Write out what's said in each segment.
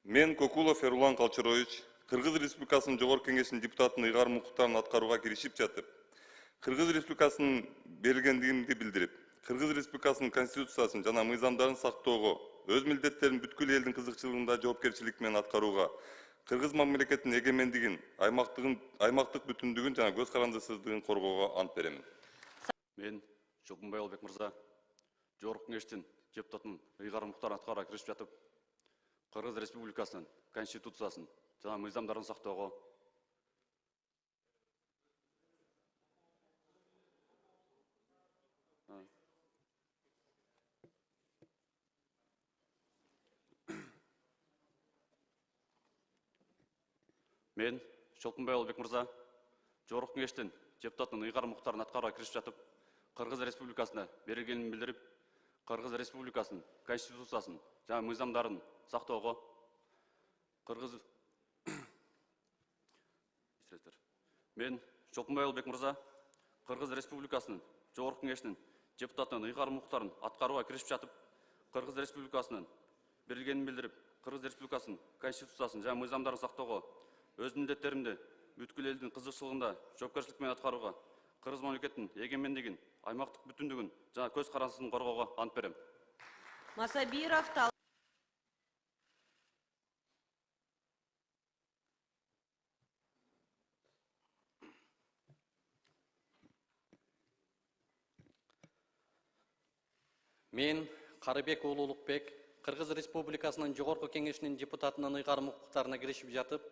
Мен Кокулов Эрулан Калчырович, Кыргыз Республикасынын Жогорку Кеңешинин депутатынын ыйгарым укуктарын аткарууга киришип жатып, Кыргыз Республикасынын берилгендигимди билдирип, Кыргыз Республикасынын Конституциясын жана мыйзамдарын сактоого, өз милдеттерин бүткүл элдин кызыкчылыгында жоопкерчилик менен аткарууга, Кыргыз мамлекетинин эгемендигин, аймактык бүтүндүгүн жана көз карандысыздыгын коргоого ант беремин. Мен Чолкунбай Албек мырза, Жогорку Кеңештин депутатынын ыйгарым укуктарын аткарууга киришип жатып, Кыргыз Республикасынын Конституциясын жана мыйзамдарын сактоого, Мен Чолкунбай Албек мырза, Жогорку Кеңештин депутатынын ыйгарым укуктарын аткарууга киришип жатып, Кыргыз Республикасына берилгенин билдирип, Кыргыз Республикасынын Конституциясын жана мыйзамдарын сактоого, Мен Чолкунбай Албек мырза, Кыргыз Республикасынын Жогорку Кеңешинин депутатынын ыйгарым укуктарын аткарууга киришип жатып, Кыргыз Республикасынын берилгенин билдирип, Кыргыз Республикасынын Конституциясын жана мыйзамдарын сактоого, өз милдеттеримди бүткүл элдин кызыкчылыгында жоопкерчилик менен аткарууга, Кыргыз мамлекетинин эгемендигин, аймактык бүтүндүгүн жана көз карандысыздыгын коргоого ант берем. Масабиров Мен Карыбек Улуулукбек, Кыргыз Республикасынын Жогорку Кеңешинин депутатынын ыйгарым укуктарына киришип жатып,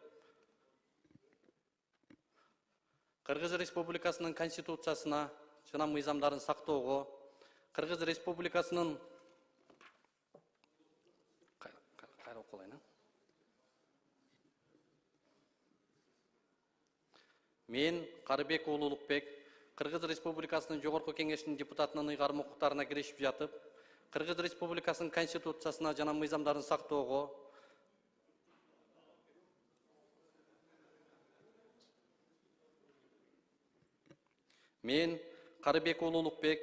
Кыргыз Республикасынын Конституциясына жана мыйзамдарын сактоого, Кыргыз Республикасынын Мен Карыбек Улуулукбек, Кыргыз Республикасынын Жогорку Кеңешинин депутатынын ыйгарым укуктарына киришип жатып, Кыргыз Республикасынын Конституциясына жана мыйзамдарын сактоого, Мен Карыбек Улуулукбек,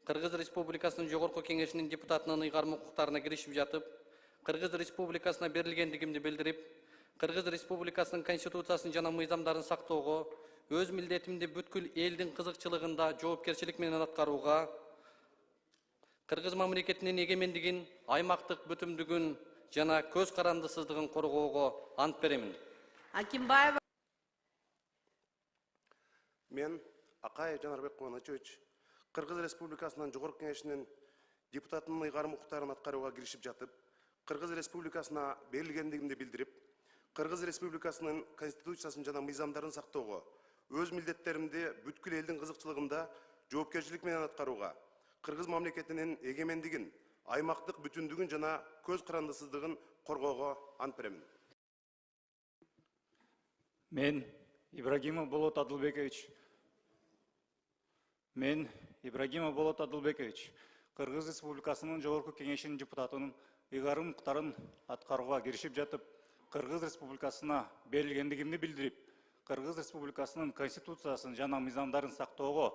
Кыргыз Республикасынын Жогорку Кеңешинин депутатынын ыйгарым укуктарына киришип жатып, Кыргыз Республикасына берилгендигимди билдирип, Кыргыз Республикасынын Конституциясын жана мыйзамдарын сактоого, өз милдетимди бүткүл элдин кызыкчылыгында жоопкерчилик менен аткарууга, Кыргыз мамлекетинин эгемендигин, аймактык бүтүмдүгүн жана көз карандысыздыгын коргоого ант беремин. Акимбаева. Мен Акаев Жанарбек Кубанычевич, Кыргыз Республикасынын Жогорку Кеңешинин депутатынын ыйгарым укуктарын аткарууга киришип жатып, Кыргыз Республикасына берилгендигимди билдирип, Кыргыз Республикасынын Конституциясын жана мыйзамдарын сактоого, өз милдеттеримди бүткүл элдин кызыкчылыгында жоопкерчилик менен аткарууга, Кыргыз мамлекетинин эгемендигин, аймактык бүтүндүгүн жана көз карандысыздыгын коргоого ант беремин. Мен Ибрагимов Болот Адылбекович, Кыргыз Республикасынын Жогорку Кеңешинин депутатынын ыйгарым укуктарын аткарууга киришип жатып, Кыргыз Республикасына берилгендигимди билдирип, Кыргыз Республикасынын Конституциясын жана мыйзамдарын сактоого,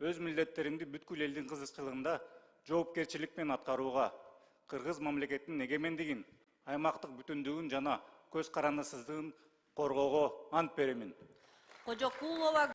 өз милдеттеримди бүткүл элдин кызыкчылыгында жоопкерчилик менен аткарууга, Кыргыз мамлекетинин эгемендигин, аймактык бүтүндүгүн жана көз карандысыздыгын коргоого ант беремин. Кожокулова